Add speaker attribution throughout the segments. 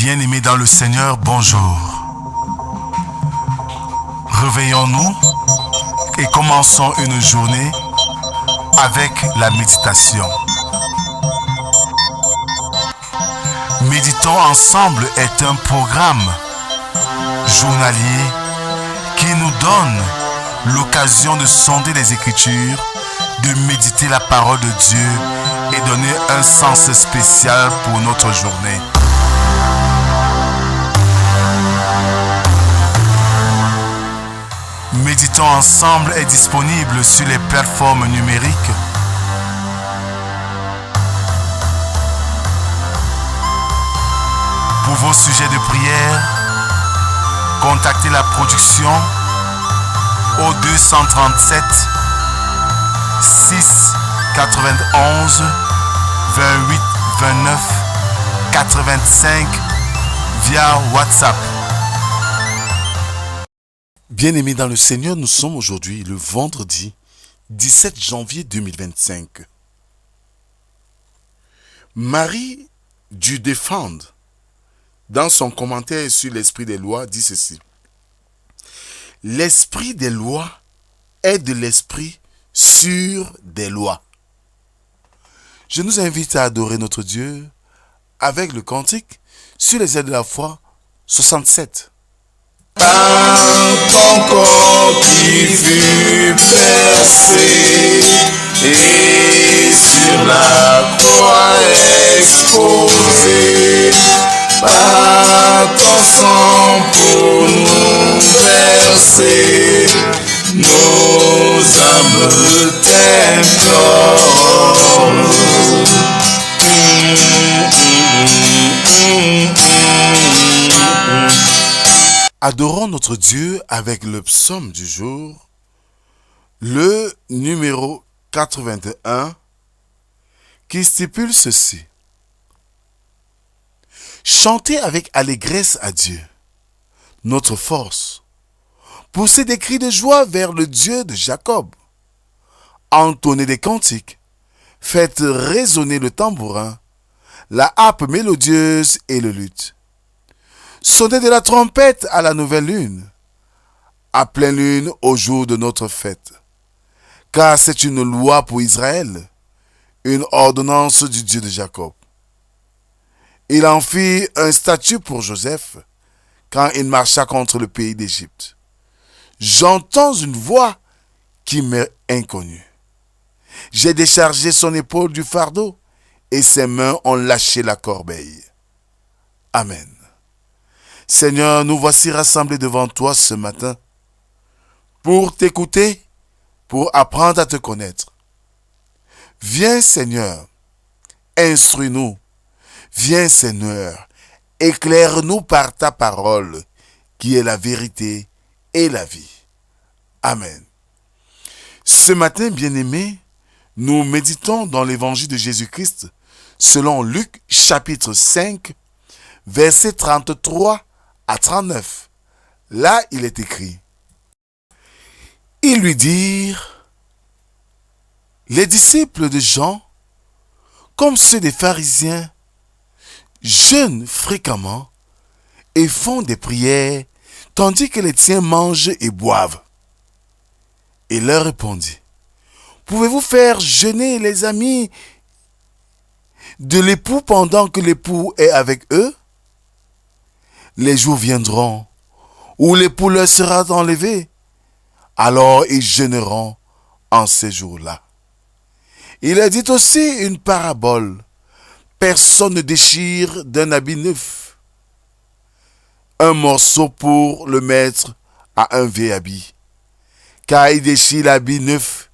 Speaker 1: Bien-aimés dans le Seigneur, bonjour. Réveillons-nous et commençons une journée avec la méditation. Méditons ensemble est un programme journalier qui nous donne l'occasion de sonder les Écritures, de méditer la parole de Dieu et donner un sens spécial pour notre journée. Méditons ensemble est disponible sur les plateformes numériques. Pour vos sujets de prière, contactez la production au 237 6 91 28 29 85 via WhatsApp. Bien-aimés dans le Seigneur, nous sommes aujourd'hui le vendredi 17 janvier 2025. Marie du Défend, dans son commentaire sur l'esprit des lois, dit ceci. L'esprit des lois est de l'esprit sur des lois. Je nous invite à adorer notre Dieu avec le cantique sur les ailes de la foi 67.
Speaker 2: Par ton corps qui fut percé et sur la croix exposé, par ton sang pour nous verser, nos âmes t'implorent.
Speaker 1: Adorons notre Dieu avec le psaume du jour, le numéro 81, qui stipule ceci. Chantez avec allégresse à Dieu, notre force. Poussez des cris de joie vers le Dieu de Jacob. Entonnez des cantiques. Faites résonner le tambourin, la harpe mélodieuse et le luth. Sonnez de la trompette à la nouvelle lune, à pleine lune au jour de notre fête. Car c'est une loi pour Israël, une ordonnance du Dieu de Jacob. Il en fit un statut pour Joseph quand il marcha contre le pays d'Égypte. J'entends une voix qui m'est inconnue. J'ai déchargé son épaule du fardeau et ses mains ont lâché la corbeille. Amen. Seigneur, nous voici rassemblés devant toi ce matin pour t'écouter, pour apprendre à te connaître. Viens Seigneur, instruis-nous. Viens Seigneur, éclaire-nous par ta parole qui est la vérité et la vie. Amen. Ce matin, bien-aimés, nous méditons dans l'évangile de Jésus-Christ selon Luc chapitre 5, versets 33 à 39. Là, il est écrit. Ils lui dirent, les disciples de Jean, comme ceux des pharisiens, jeûnent fréquemment et font des prières, tandis que les tiens mangent et boivent. Il leur répondit, pouvez-vous faire jeûner les amis de l'époux pendant que l'époux est avec eux? Les jours viendront où l'époux leur sera enlevé. Alors ils jeûneront en ces jours-là. Il a dit aussi une parabole. Personne ne déchire d'un habit neuf un morceau pour le mettre à un vieil habit. Car il déchire l'habit neuf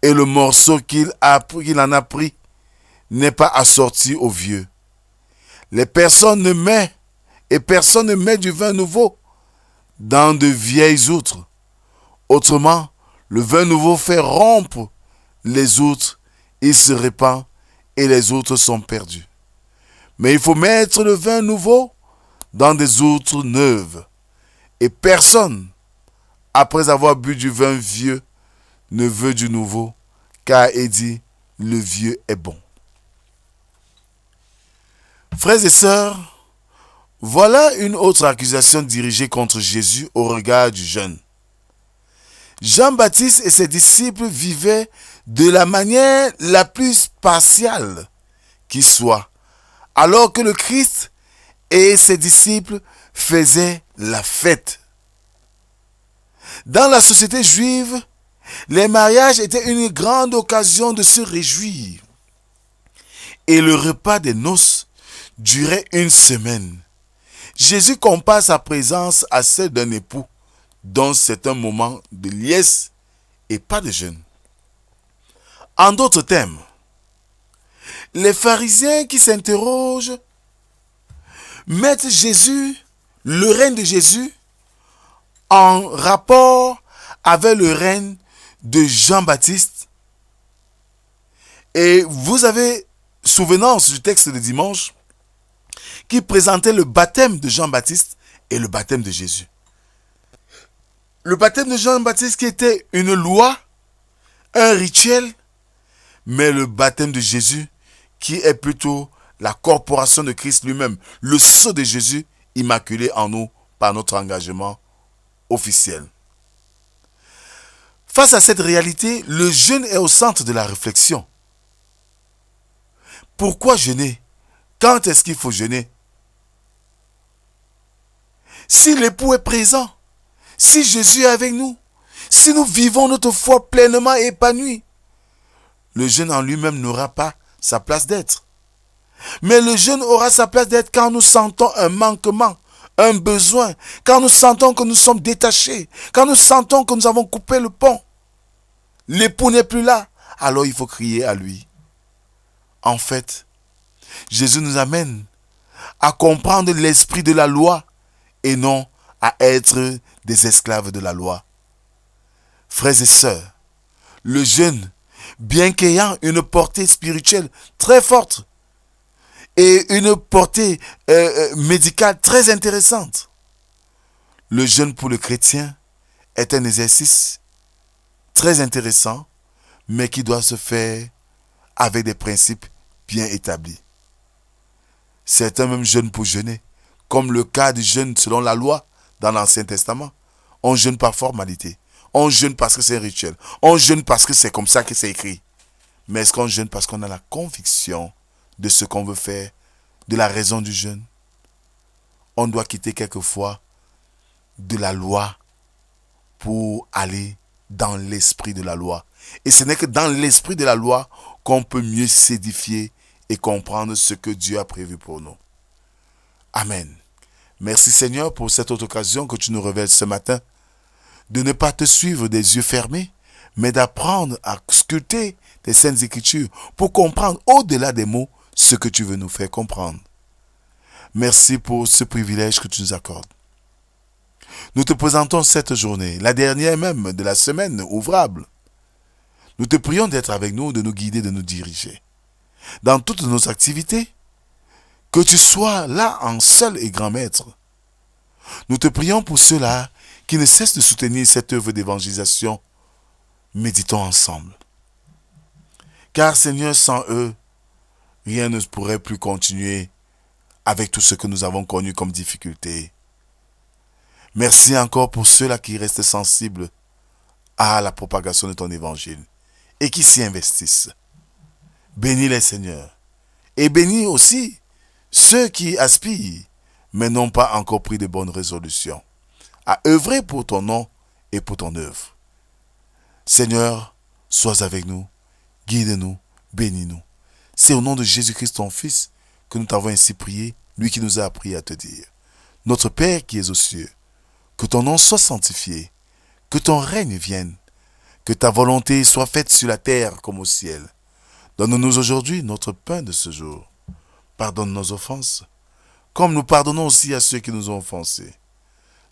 Speaker 1: et le morceau qu'il en a pris n'est pas assorti au vieux. Personne ne met du vin nouveau dans de vieilles outres. Autrement, le vin nouveau fait rompre les outres, il se répand et les outres sont perdues. Mais il faut mettre le vin nouveau dans des outres neuves. Et personne, après avoir bu du vin vieux, ne veut du nouveau, car il dit, le vieux est bon. Frères et sœurs, Voilà une autre accusation dirigée contre Jésus au regard du jeûne. Jean-Baptiste et ses disciples vivaient de la manière la plus partiale qui soit, alors que le Christ et ses disciples faisaient la fête. Dans la société juive, les mariages étaient une grande occasion de se réjouir. Et le repas des noces durait une semaine. Jésus compare sa présence à celle d'un époux dont c'est un moment de liesse et pas de jeûne. En d'autres termes, les pharisiens qui s'interrogent mettent le règne de Jésus en rapport avec le règne de Jean-Baptiste. Et vous avez souvenance du texte de dimanche qui présentait le baptême de Jean-Baptiste et le baptême de Jésus. Le baptême de Jean-Baptiste qui était une loi, un rituel, mais le baptême de Jésus qui est plutôt la corporation de Christ lui-même, le sceau de Jésus immaculé en nous par notre engagement officiel. Face à cette réalité, le jeûne est au centre de la réflexion. Pourquoi jeûner? Quand est-ce qu'il faut jeûner? Si l'époux est présent, si Jésus est avec nous, si nous vivons notre foi pleinement épanouie, le jeûne en lui-même n'aura pas sa place d'être. Mais le jeûne aura sa place d'être quand nous sentons un manquement, un besoin, quand nous sentons que nous sommes détachés, quand nous sentons que nous avons coupé le pont. L'époux n'est plus là, alors il faut crier à lui. En fait, Jésus nous amène à comprendre l'esprit de la loi et non à être des esclaves de la loi. Frères et sœurs, le jeûne, bien qu'ayant une portée spirituelle très forte et une portée médicale très intéressante, le jeûne pour le chrétien est un exercice très intéressant, mais qui doit se faire avec des principes bien établis. Certains même jeûnent pour jeûner, comme le cas du jeûne selon la loi dans l'Ancien Testament. On jeûne par formalité. On jeûne parce que c'est un rituel. On jeûne parce que c'est comme ça que c'est écrit. Mais est-ce qu'on jeûne parce qu'on a la conviction de ce qu'on veut faire, de la raison du jeûne? On doit quitter quelquefois de la loi pour aller dans l'esprit de la loi. Et ce n'est que dans l'esprit de la loi qu'on peut mieux s'édifier et comprendre ce que Dieu a prévu pour nous. Amen. Merci Seigneur pour cette autre occasion que tu nous révèles ce matin, de ne pas te suivre des yeux fermés, mais d'apprendre à sculpter tes saintes écritures pour comprendre au-delà des mots ce que tu veux nous faire comprendre. Merci pour ce privilège que tu nous accordes. Nous te présentons cette journée, la dernière même de la semaine ouvrable. Nous te prions d'être avec nous, de nous guider, de nous diriger. Dans toutes nos activités, que tu sois là en seul et grand maître. Nous te prions pour ceux-là qui ne cessent de soutenir cette œuvre d'évangélisation. Méditons ensemble. Car Seigneur, sans eux, rien ne pourrait plus continuer avec tout ce que nous avons connu comme difficulté. Merci encore pour ceux-là qui restent sensibles à la propagation de ton évangile et qui s'y investissent. Bénis les Seigneurs. Et bénis aussi ceux qui aspirent, mais n'ont pas encore pris de bonnes résolutions, à œuvrer pour ton nom et pour ton œuvre. Seigneur, sois avec nous, guide-nous, bénis-nous. C'est au nom de Jésus-Christ, ton Fils, que nous t'avons ainsi prié, lui qui nous a appris à te dire: Notre Père qui es aux cieux, que ton nom soit sanctifié, que ton règne vienne, que ta volonté soit faite sur la terre comme au ciel. Donne-nous aujourd'hui notre pain de ce jour. Pardonne nos offenses, comme nous pardonnons aussi à ceux qui nous ont offensés.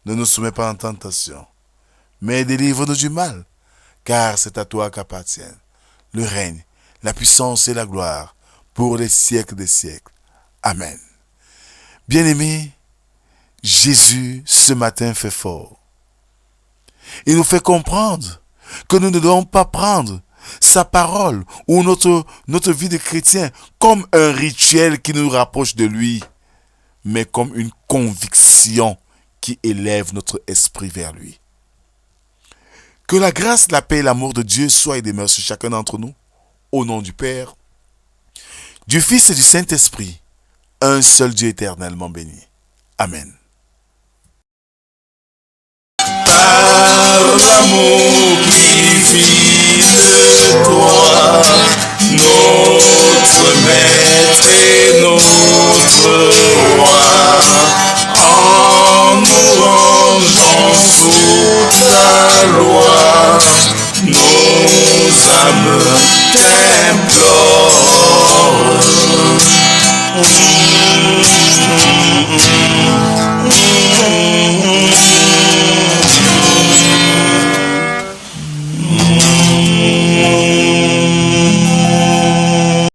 Speaker 1: Ne nous soumets pas en tentation, mais délivre-nous du mal, car c'est à toi qu'appartiennent le règne, la puissance et la gloire, pour les siècles des siècles. Amen. Bien-aimés, Jésus, ce matin, fait fort. Il nous fait comprendre que nous ne devons pas prendre sa parole ou notre vie de chrétien comme un rituel qui nous rapproche de lui, mais comme une conviction qui élève notre esprit vers lui. Que la grâce, la paix et l'amour de Dieu soient et demeurent sur chacun d'entre nous, au nom du Père, du Fils et du Saint-Esprit, un seul Dieu éternellement béni. Amen.
Speaker 2: Par l'amour qui vit de toi, notre Maître et notre